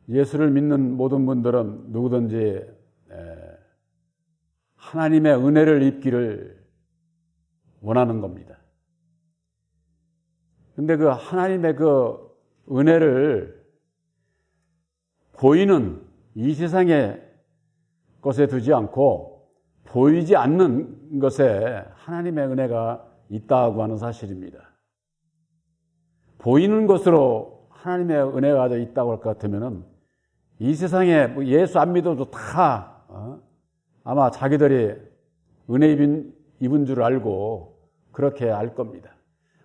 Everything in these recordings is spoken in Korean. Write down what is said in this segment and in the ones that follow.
예수를 믿는 모든 분들은 누구든지 하나님의 은혜를 입기를 원하는 겁니다. 근데 그 하나님의 그 은혜를 보이는 이 세상의 것에 두지 않고 보이지 않는 것에 하나님의 은혜가 있다고 하는 사실입니다. 보이는 것으로 하나님의 은혜가 있다고 할 것 같으면은 이 세상에 예수 안 믿어도 다 아마 자기들이 은혜 입은 줄 알고 그렇게 알 겁니다.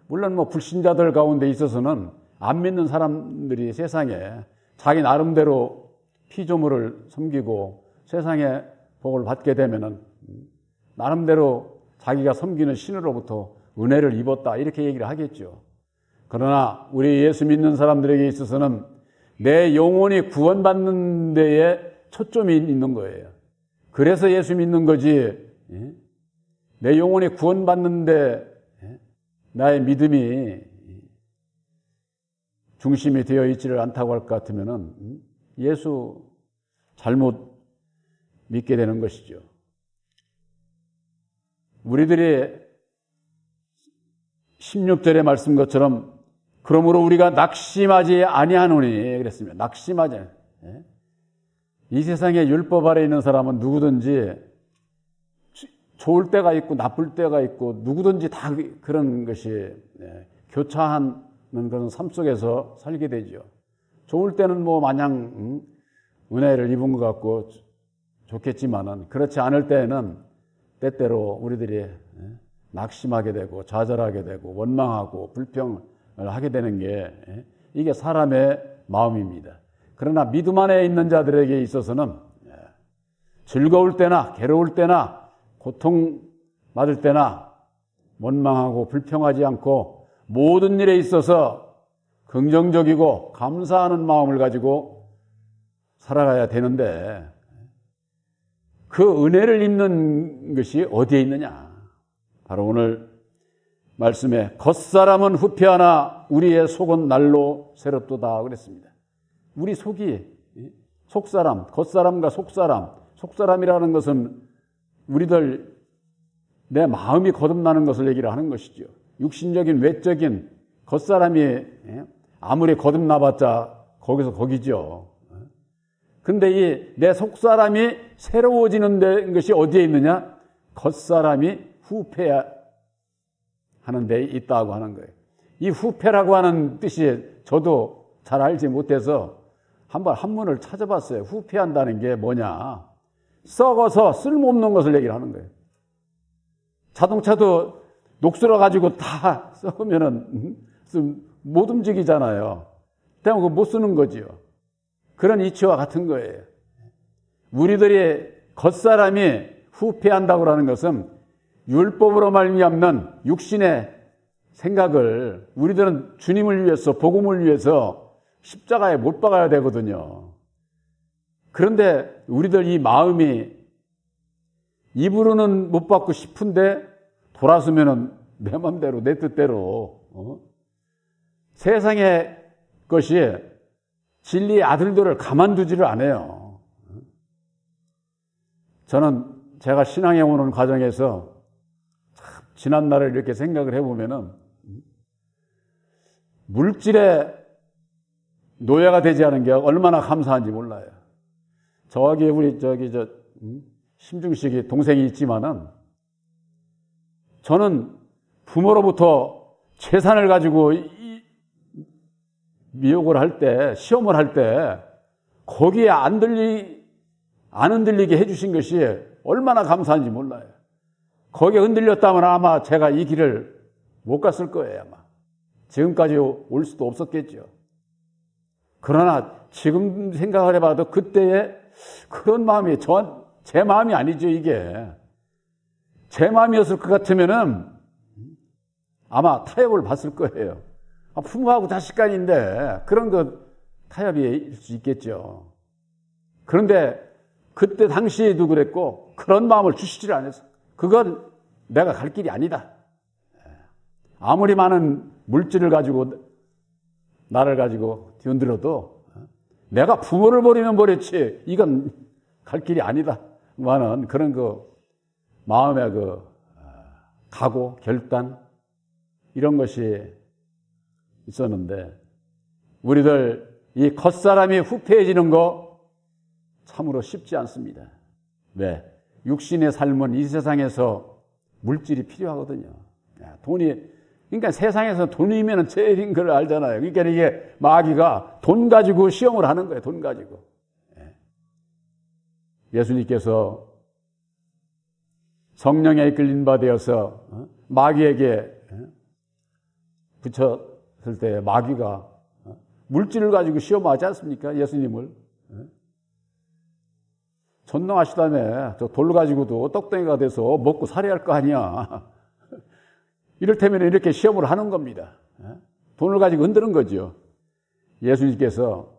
물론 불신자들 가운데 있어서는 안 믿는 사람들이 세상에 자기 나름대로 피조물을 섬기고 세상에 복을 받게 되면은 나름대로 자기가 섬기는 신으로부터 은혜를 입었다 이렇게 얘기를 하겠죠. 그러나 우리 예수 믿는 사람들에게 있어서는 내 영혼이 구원받는 데에 초점이 있는 거예요. 그래서 예수 믿는 거지. 내 영혼이 구원받는데 나의 믿음이 중심이 되어 있지를 않다고 할 것 같으면은 예수 잘못 믿게 되는 것이죠. 우리들이 16절의 말씀 것처럼 그러므로 우리가 낙심하지 아니하노니 그랬습니다. 낙심하지. 이 세상에 율법 아래 있는 사람은 누구든지 좋을 때가 있고 나쁠 때가 있고 누구든지 다 그런 것이 교차하는 그런 삶 속에서 살게 되죠. 좋을 때는 마냥 은혜를 입은 것 같고 좋겠지만은 그렇지 않을 때에는 때때로 우리들이 낙심하게 되고 좌절하게 되고 원망하고 불평을 하게 되는 게 이게 사람의 마음입니다. 그러나 믿음 안에 있는 자들에게 있어서는 즐거울 때나 괴로울 때나 고통받을 때나 원망하고 불평하지 않고 모든 일에 있어서 긍정적이고 감사하는 마음을 가지고 살아가야 되는데 그 은혜를 입는 것이 어디에 있느냐? 바로 오늘 말씀에 겉사람은 후패하나 우리의 속은 날로 새롭도다 그랬습니다. 우리 속이 속사람, 겉사람과 속사람, 속사람이라는 것은 우리들 내 마음이 거듭나는 것을 얘기를 하는 것이죠. 육신적인 외적인 겉사람이 아무리 거듭나봤자 거기서 거기죠. 근데 이 내 속사람이 새로워지는 것이 어디에 있느냐? 겉사람이 후패하는 데 있다고 하는 거예요. 이 후패라고 하는 뜻이 저도 잘 알지 못해서 한번 한문을 찾아봤어요. 후패한다는 게 뭐냐? 썩어서 쓸모없는 것을 얘기를 하는 거예요. 자동차도 녹슬어 가지고 다 썩으면은 못 움직이잖아요. 때문에 못 쓰는 거지요. 그런 이치와 같은 거예요. 우리들이 겉사람이 후패한다고 하는 것은 율법으로 말미암는 육신의 생각을 우리들은 주님을 위해서 복음을 위해서 십자가에 못 박아야 되거든요. 그런데 우리들 이 마음이 입으로는 못 받고 싶은데 돌아서면은 내 맘대로 내 뜻대로 세상의 것이 진리의 아들들을 가만두지를 않아요. 저는 제가 신앙에 오는 과정에서 지난 날을 이렇게 생각을 해보면은 물질의 노예가 되지 않은 게 얼마나 감사한지 몰라요. 저기 우리 심중식이 동생이 있지만은 저는 부모로부터 재산을 가지고 미혹을 할 때, 시험을 할 때 거기에 안 흔들리게 해주신 것이 얼마나 감사한지 몰라요. 거기에 흔들렸다면 아마 제가 이 길을 못 갔을 거예요. 아마 지금까지 올 수도 없었겠죠. 그러나 지금 생각을 해봐도 그때의 그런 마음이 제 마음이 아니죠. 이게 제 마음이었을 것 같으면은 아마 타협을 봤을 거예요. 부모하고 자식 간인데 그런 것 타협일 수 있겠죠. 그런데 그때 당시에도 그랬고 그런 마음을 주시질 않았어. 그건 내가 갈 길이 아니다. 아무리 많은 물질을 가지고 나를 가지고 뒤흔들어도 내가 부모를 버리면 버렸지 이건 갈 길이 아니다 하는 그런 마음의 각오, 결단 이런 것이 있었는데 우리들 이 겉사람이 후패해지는 거 참으로 쉽지 않습니다. 왜? 육신의 삶은 이 세상에서 물질이 필요하거든요. 그러니까 세상에서 돈이면 제일인 걸 알잖아요. 그러니까 이게 마귀가 돈 가지고 시험을 하는 거예요. 돈 가지고. 예수님께서 성령에 이끌린 바 되어서 마귀에게 붙였을 때 마귀가 물질을 가지고 시험하지 않습니까? 예수님을. 전능하시다며 저 돌 가지고도 떡덩이가 돼서 먹고 살아야 할 거 아니야. 이를테면 이렇게 시험을 하는 겁니다. 돈을 가지고 흔드는 거죠. 예수님께서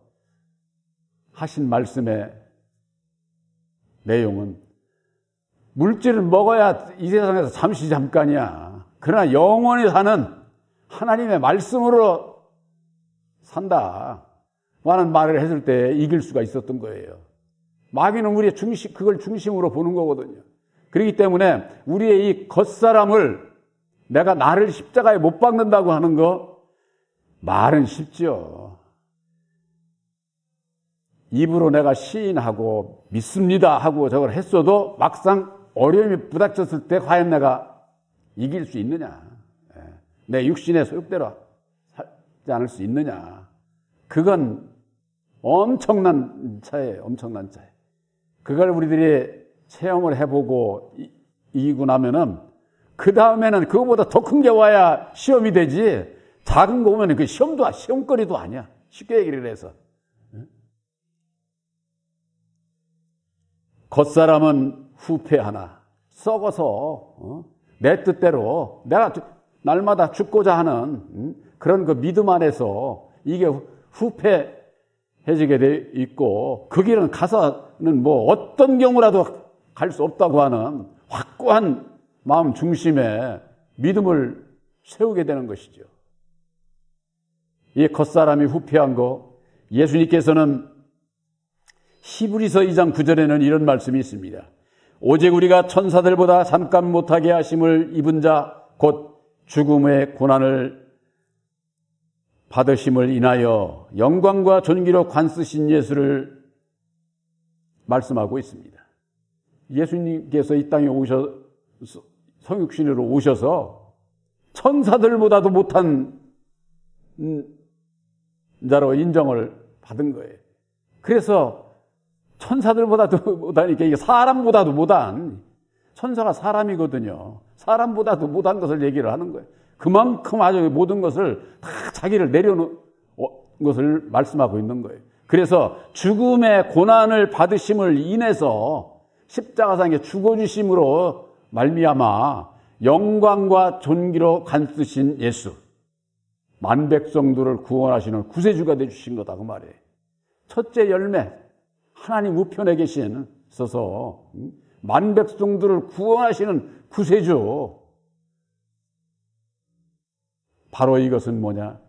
하신 말씀의 내용은 물질을 먹어야 이 세상에서 잠깐이야. 그러나 영원히 사는 하나님의 말씀으로 산다. 라는 말을 했을 때 이길 수가 있었던 거예요. 마귀는 우리의 그걸 중심으로 보는 거거든요. 그렇기 때문에 우리의 이 겉사람을 내가 나를 십자가에 못 박는다고 하는 거 말은 쉽죠. 입으로 내가 시인하고 믿습니다 하고 저걸 했어도 막상 어려움이 부닥쳤을 때 과연 내가 이길 수 있느냐. 내 육신의 소욕대로 살지 않을 수 있느냐. 그건 엄청난 차이에요. 엄청난 차이. 그걸 우리들이 체험을 해보고 이기고 나면은 그 다음에는 그거보다 더 큰 게 와야 시험이 되지. 작은 거 오면 그 시험거리도 아니야. 쉽게 얘기를 해서. 겉사람은 후패하나 썩어서 내 뜻대로 내가 날마다 죽고자 하는 그런 그 믿음 안에서 이게 후패해지게 돼 있고 그 길은 가서는 뭐 어떤 경우라도 갈 수 없다고 하는 확고한 마음 중심에 믿음을 세우게 되는 것이죠. 이 겉사람이 후패한 거 예수님께서는 히브리서 2장 9절에는 이런 말씀이 있습니다. 오직 우리가 천사들보다 잠깐 못하게 하심을 입은 자 곧 죽음의 고난을 받으심을 인하여 영광과 존귀로 관쓰신 예수를 말씀하고 있습니다. 예수님께서 이 땅에 성육신으로 오셔서 천사들보다도 못한 자로 인정을 받은 거예요. 그래서 천사들보다도 못하니까 이게 사람보다도 못한, 천사가 사람이거든요. 사람보다도 못한 것을 얘기를 하는 거예요. 그만큼 아주 모든 것을 다 자기를 내려놓은 것을 말씀하고 있는 거예요. 그래서 죽음의 고난을 받으심을 인해서 십자가상에 죽어주심으로 말미암아 영광과 존귀로 간쓰신 예수, 만백성들을 구원하시는 구세주가 되주신 거다 그 말이에요. 첫째 열매, 하나님 우편에 계셔서 만백성들을 구원하시는 구세주. 바로 이것은 뭐냐?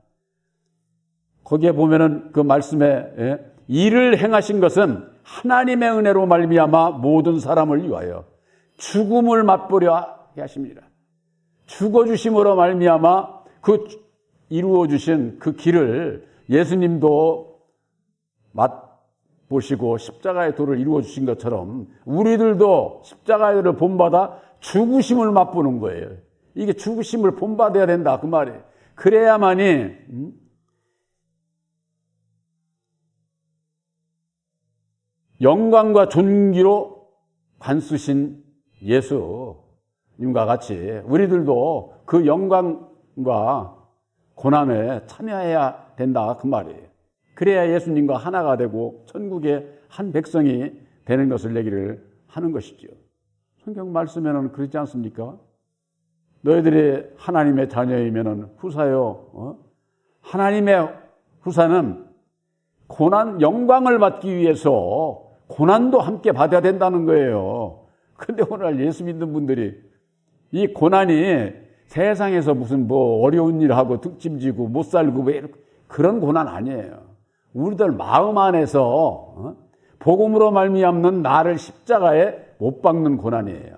거기에 보면은 그 말씀에 일을 행하신 것은 하나님의 은혜로 말미암아 모든 사람을 위하여 죽음을 맛보려 하십니다. 죽어주심으로 말미암아 그 이루어주신 그 길을 예수님도 맛보시고 십자가의 도를 이루어주신 것처럼 우리들도 십자가의 도를 본받아 죽으심을 맛보는 거예요. 이게 죽으심을 본받아야 된다 그 말이에요. 그래야만이 영광과 존귀로 관쓰신 예수님과 같이 우리들도 그 영광과 고난에 참여해야 된다 그 말이에요. 그래야 예수님과 하나가 되고 천국의 한 백성이 되는 것을 얘기를 하는 것이죠. 성경 말씀에는 그렇지 않습니까? 너희들이 하나님의 자녀이면 후사요. 하나님의 후사는 고난, 영광을 받기 위해서 고난도 함께 받아야 된다는 거예요. 그런데 오늘 예수 믿는 분들이 이 고난이 세상에서 무슨 뭐 어려운 일 하고 득짐지고 못 살고 왜 그런 고난 아니에요. 우리들 마음 안에서 복음으로 말미암는 나를 십자가에 못 박는 고난이에요.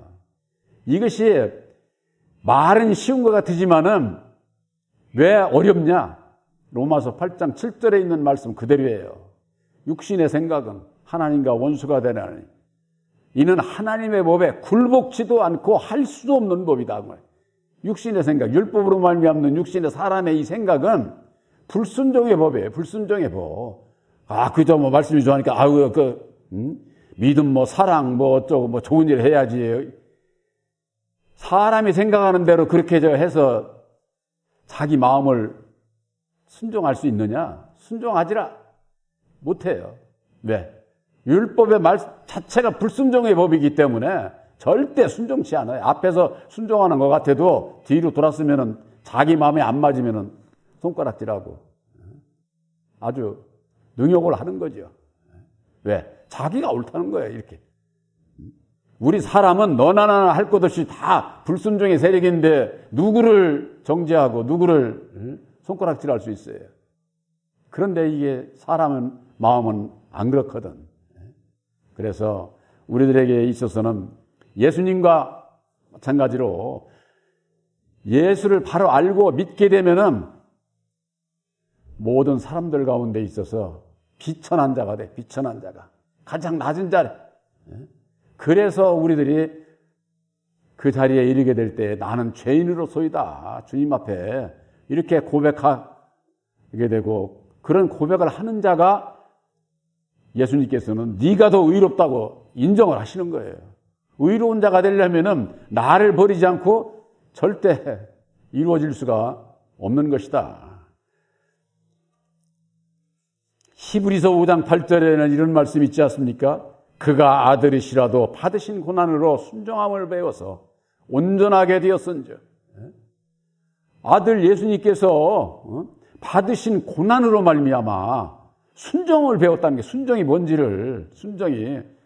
이것이 말은 쉬운 것 같으지만은 왜 어렵냐? 로마서 8장 7절에 있는 말씀 그대로예요. 육신의 생각은 하나님과 원수가 되나니 이는 하나님의 법에 굴복지도 않고 할 수도 없는 법이다. 육신의 생각, 율법으로 말미암는 육신의 사람의 이 생각은 불순종의 법이에요. 불순종의 법. 그저 뭐 말씀이 좋아하니까 믿음 뭐 사랑 뭐 어쩌고 뭐 좋은 일 해야지. 사람이 생각하는 대로 그렇게 해서 자기 마음을 순종할 수 있느냐? 순종하지라 못해요. 왜? 율법의 말 자체가 불순종의 법이기 때문에 절대 순종치 않아요. 앞에서 순종하는 것 같아도 뒤로 돌았으면은 자기 마음에 안 맞으면은 손가락질하고 아주 능욕을 하는 거죠. 왜? 자기가 옳다는 거예요. 이렇게. 우리 사람은 너나 나나 할 것 없이 다 불순종의 세력인데 누구를 정죄하고 누구를 손가락질할 수 있어요. 그런데 이게 사람은 마음은 안 그렇거든. 그래서 우리들에게 있어서는 예수님과 마찬가지로 예수를 바로 알고 믿게 되면은 모든 사람들 가운데 있어서 비천한 자가 돼. 비천한 자가. 가장 낮은 자리. 그래서 우리들이 그 자리에 이르게 될 때 나는 죄인으로소이다. 주님 앞에 이렇게 고백하게 되고 그런 고백을 하는 자가 예수님께서는 네가 더 의롭다고 인정을 하시는 거예요. 의로운 자가 되려면은 나를 버리지 않고 절대 이루어질 수가 없는 것이다. 히브리서 5장 8절에는 이런 말씀이 있지 않습니까? 그가 아들이시라도 받으신 고난으로 순종함을 배워서 온전하게 되었은즉. 아들 예수님께서 받으신 고난으로 말미암아 순종을 배웠다는 게 순종이 뭔지를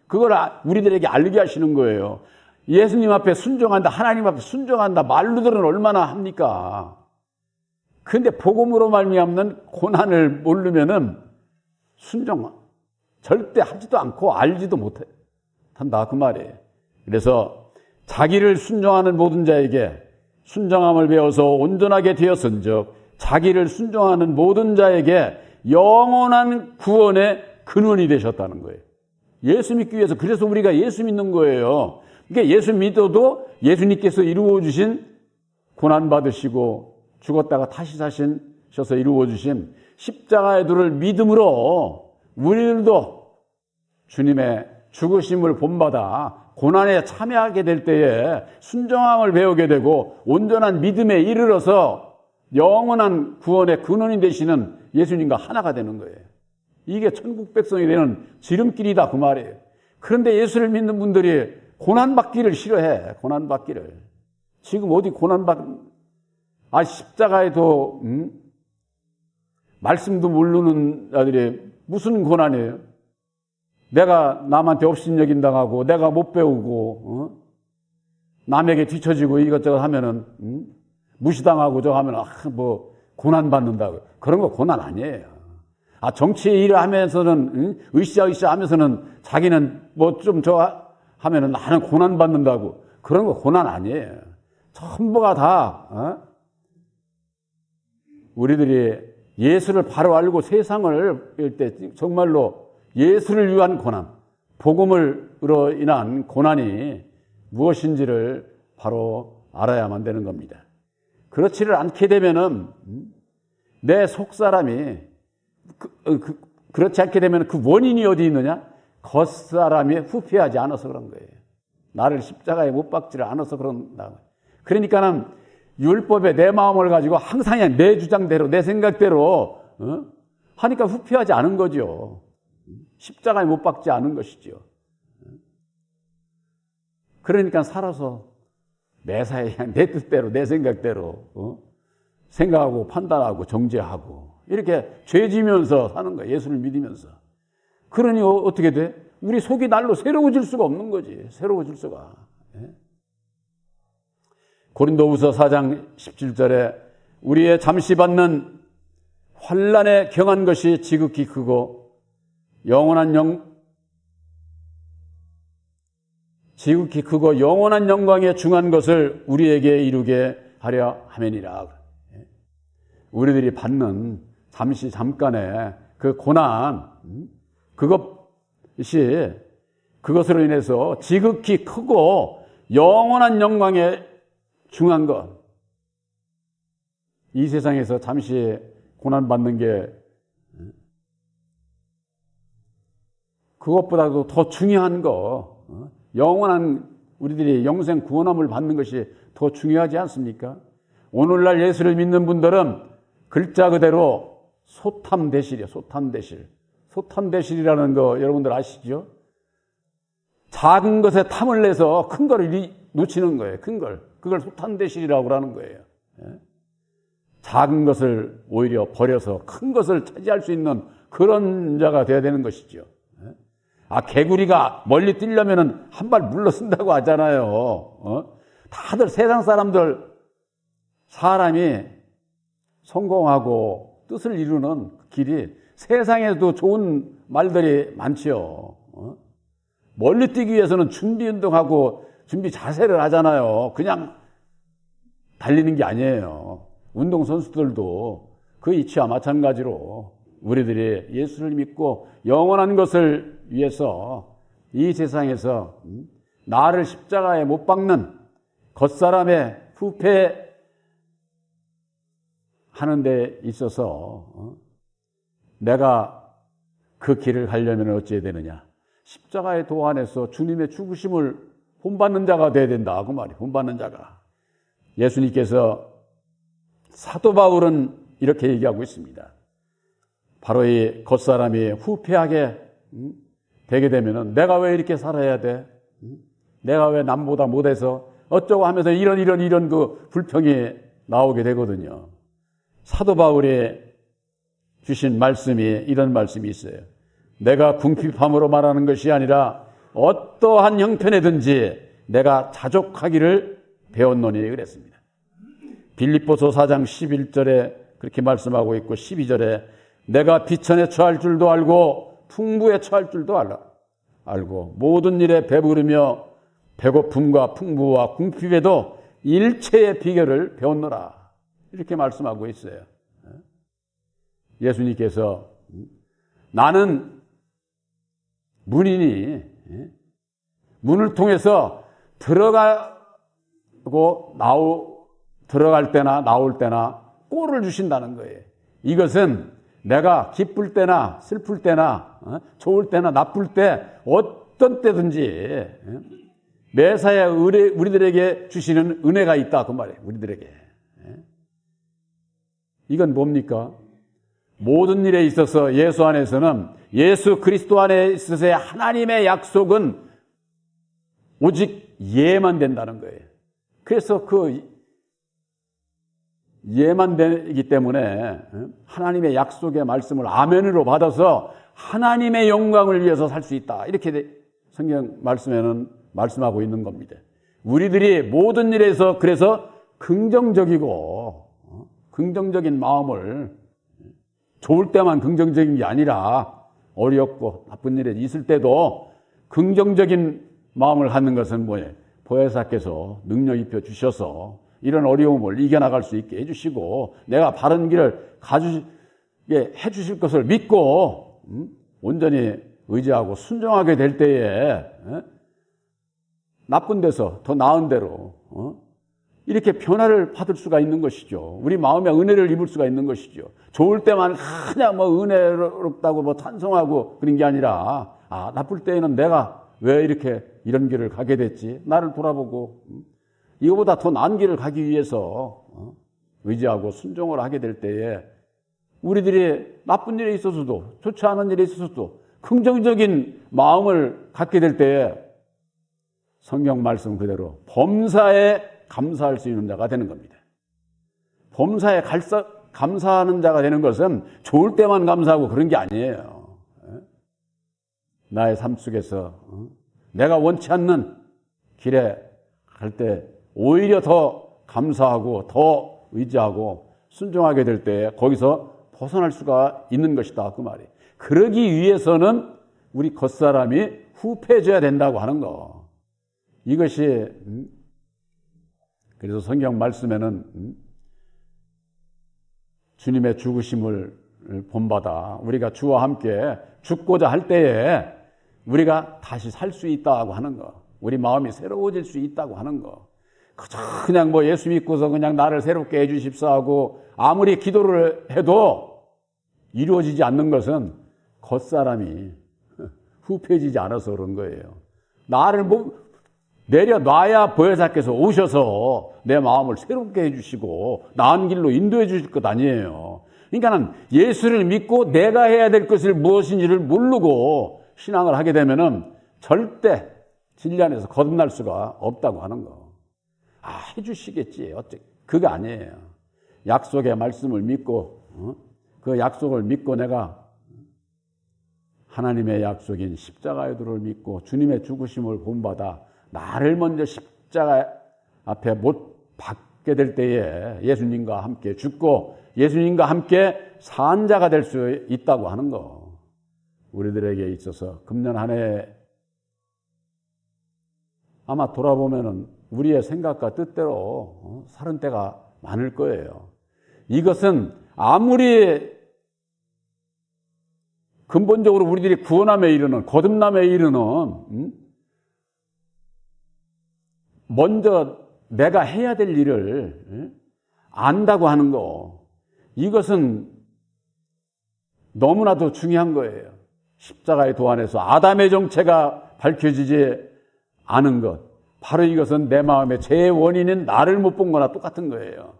그걸 우리들에게 알게 하시는 거예요. 예수님 앞에 순종한다, 하나님 앞에 순종한다 말로들은 얼마나 합니까? 그런데 복음으로 말미암는 고난을 모르면은 순종 절대 하지도 않고 알지도 못한다 그 말이에요. 그래서 자기를 순종하는 모든 자에게 순종함을 배워서 온전하게 되었은즉 자기를 순종하는 모든 자에게 영원한 구원의 근원이 되셨다는 거예요. 예수 믿기 위해서. 그래서 우리가 예수 믿는 거예요. 그러니까 예수 믿어도 예수님께서 이루어 주신 고난 받으시고 죽었다가 다시 사셔서 이루어 주신 십자가의 도를 믿음으로 우리들도 주님의 죽으심을 본받아 고난에 참여하게 될 때에 순종함을 배우게 되고 온전한 믿음에 이르러서 영원한 구원의 근원이 되시는 예수님과 하나가 되는 거예요. 이게 천국 백성이 되는 지름길이다 그 말이에요. 그런데 예수를 믿는 분들이 고난받기를 싫어해. 고난받기를. 지금 어디 십자가에도 말씀도 모르는 자들이 무슨 고난이에요? 내가 남한테 업신여김당하고 내가 못 배우고 남에게 뒤처지고 이것저것 하면은 무시당하고 저거 하면 고난받는다고. 그런 거 고난 아니에요. 정치의 일을 하면서는 으쌰으쌰 하면서는 자기는 좀 하면은 나는 고난받는다고. 그런 거 고난 아니에요. 전부가 다 우리들이 예수를 바로 알고 세상을 볼 때 정말로 예수를 위한 고난, 복음으로 인한 고난이 무엇인지를 바로 알아야만 되는 겁니다. 그렇지를 않게 되면은 내 속사람이 그렇지 않게 되면 그 원인이 어디 있느냐? 겉사람이 후피하지 않아서 그런 거예요. 나를 십자가에 못 박지를 않아서 그런다. 그러니까는 율법에 내 마음을 가지고 항상 그냥 내 주장대로 내 생각대로 하니까 후피하지 않은 거죠. 십자가에 못 박지 않은 것이죠. 그러니까 살아서 매사에 그냥 내 뜻대로 내 생각대로 생각하고 판단하고 정죄하고 이렇게 죄지면서 사는 거예요. 예수를 믿으면서. 그러니 어떻게 돼? 우리 속이 날로 새로워질 수가 없는 거지. 새로워질 수가. 고린도후서 4장 17절에 우리의 잠시 받는 환난에 경한 것이 지극히 크고 지극히 크고 영원한 영광에 중한 것을 우리에게 이루게 하려 함이니라. 우리들이 받는 잠깐의 그 고난, 그것으로 인해서 지극히 크고 영원한 영광에 중한 것. 이 세상에서 잠시 고난받는 게 그것보다도 더 중요한 거, 영원한 우리들이 영생 구원함을 받는 것이 더 중요하지 않습니까? 오늘날 예수를 믿는 분들은 글자 그대로 소탐대실이에요. 소탐대실이라는 거 여러분들 아시죠? 작은 것에 탐을 내서 큰 거를 놓치는 거예요. 큰 걸. 그걸 소탐대실이라고 하는 거예요. 작은 것을 오히려 버려서 큰 것을 차지할 수 있는 그런 자가 되어야 되는 것이죠. 개구리가 멀리 뛰려면 한 발 물러선다고 하잖아요. 다들 세상 사람이 성공하고 뜻을 이루는 길이 세상에도 좋은 말들이 많지요. 멀리 뛰기 위해서는 준비 운동하고 준비 자세를 하잖아요. 그냥 달리는 게 아니에요. 운동선수들도 그 이치와 마찬가지로 우리들이 예수를 믿고 영원한 것을 위해서 이 세상에서 나를 십자가에 못 박는 겉사람의 후패하는 데 있어서 내가 그 길을 가려면 어찌해야 되느냐. 십자가의 도 안에서 주님의 죽으심을 본받는 자가 되어야 된다. 그 말이에요. 본받는 자가. 예수님께서 사도 바울은 이렇게 얘기하고 있습니다. 바로 이 겉사람이 후패하게 되게 되면은 내가 왜 이렇게 살아야 돼? 내가 왜 남보다 못해서 어쩌고 하면서 이런 그 불평이 나오게 되거든요. 사도 바울이 주신 말씀이 이런 말씀이 있어요. 내가 궁핍함으로 말하는 것이 아니라 어떠한 형편에든지 내가 자족하기를 배웠노니 그랬습니다. 빌립보서 4장 11절에 그렇게 말씀하고 있고 12절에 내가 비천에 처할 줄도 알고 풍부에 처할 줄도 알고 모든 일에 배부르며 배고픔과 풍부와 궁핍에도 일체의 비결을 배웠노라. 이렇게 말씀하고 있어요. 예수님께서 나는 문이니 문을 통해서 들어갈 때나 나올 때나 꼴을 주신다는 거예요. 이것은 내가 기쁠 때나 슬플 때나 좋을 때나 나쁠 때 어떤 때든지 매사에 우리들에게 주시는 은혜가 있다 그 말이에요. 우리들에게. 이건 뭡니까? 모든 일에 있어서 예수 안에서는 예수 그리스도 안에 있어서의 하나님의 약속은 오직 예만 된다는 거예요. 그래서 그 예만 되기 때문에 하나님의 약속의 말씀을 아멘으로 받아서 하나님의 영광을 위해서 살 수 있다. 이렇게 성경 말씀에는 말씀하고 있는 겁니다. 우리들이 모든 일에서 그래서 긍정적인 마음을 좋을 때만 긍정적인 게 아니라 어렵고 나쁜 일에 있을 때도 긍정적인 마음을 갖는 것은 뭐예요? 보혜사께서 능력 입혀 주셔서 이런 어려움을 이겨나갈 수 있게 해주시고 내가 바른 길을 가주게 해주실 것을 믿고 온전히 의지하고 순종하게 될 때에 나쁜 데서 더 나은 데로 이렇게 변화를 받을 수가 있는 것이죠. 우리 마음에 은혜를 입을 수가 있는 것이죠. 좋을 때만 그냥 은혜롭다고 찬송하고 그런 게 아니라 나쁠 때에는 내가 왜 이렇게 이런 길을 가게 됐지? 나를 돌아보고 이거보다 더 나은 길을 가기 위해서 의지하고 순종을 하게 될 때에 우리들이 나쁜 일에 있어서도 좋지 않은 일에 있어서도 긍정적인 마음을 갖게 될 때에 성경 말씀 그대로 범사에 감사할 수 있는 자가 되는 겁니다. 범사에 감사하는 자가 되는 것은 좋을 때만 감사하고 그런 게 아니에요. 나의 삶 속에서 내가 원치 않는 길에 갈 때 오히려 더 감사하고 더 의지하고 순종하게 될 때 거기서 벗어날 수가 있는 것이다 그 말이에요. 그러기 위해서는 우리 겉사람이 후패해져야 된다고 하는 거. 이것이 그래서 성경 말씀에는 주님의 죽으심을 본받아 우리가 주와 함께 죽고자 할 때에 우리가 다시 살 수 있다고 하는 거. 우리 마음이 새로워질 수 있다고 하는 거. 그냥 뭐 예수 믿고서 그냥 나를 새롭게 해주십사 하고 아무리 기도를 해도 이루어지지 않는 것은 겉사람이 후패지지 않아서 그런 거예요. 나를 내려놔야 보혜사께서 오셔서 내 마음을 새롭게 해주시고 나은 길로 인도해 주실 것 아니에요. 그러니까 예수를 믿고 내가 해야 될 것을 무엇인지를 모르고 신앙을 하게 되면은 절대 진리 안에서 거듭날 수가 없다고 하는 거. 해주시겠지. 그게 아니에요. 약속의 말씀을 믿고, 그 약속을 믿고 내가 하나님의 약속인 십자가의 도를 믿고 주님의 죽으심을 본받아 나를 먼저 십자가 앞에 못 박게 될 때에 예수님과 함께 죽고 예수님과 함께 산 자가 될 수 있다고 하는 거. 우리들에게 있어서 금년 한 해 아마 돌아보면은 우리의 생각과 뜻대로 사는 때가 많을 거예요. 이것은 아무리 근본적으로 우리들이 구원함에 이르는, 거듭남에 이르는, 먼저 내가 해야 될 일을 안다고 하는 거, 이것은 너무나도 중요한 거예요. 십자가의 도 안에서 아담의 정체가 밝혀지지 않은 것, 바로 이것은 내 마음의 제 원인인 나를 못 본 거나 똑같은 거예요.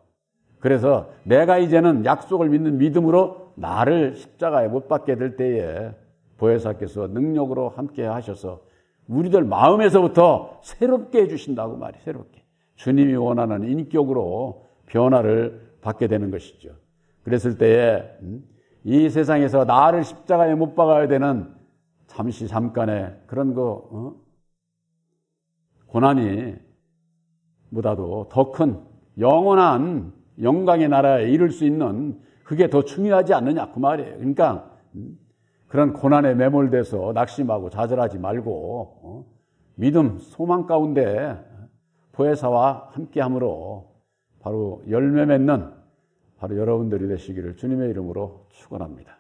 그래서 내가 이제는 약속을 믿는 믿음으로 나를 십자가에 못 박게 될 때에 보혜사께서 능력으로 함께 하셔서 우리들 마음에서부터 새롭게 해주신다고 말이에요. 새롭게. 주님이 원하는 인격으로 변화를 받게 되는 것이죠. 그랬을 때에 이 세상에서 나를 십자가에 못 박아야 되는 잠깐의 그런 고난이 보다도 더 큰 영원한 영광의 나라에 이를 수 있는 그게 더 중요하지 않느냐 그 말이에요. 그러니까 그런 고난에 매몰돼서 낙심하고 좌절하지 말고 믿음, 소망 가운데 보혜사와 함께함으로 바로 열매 맺는 바로 여러분들이 되시기를 주님의 이름으로 축원합니다.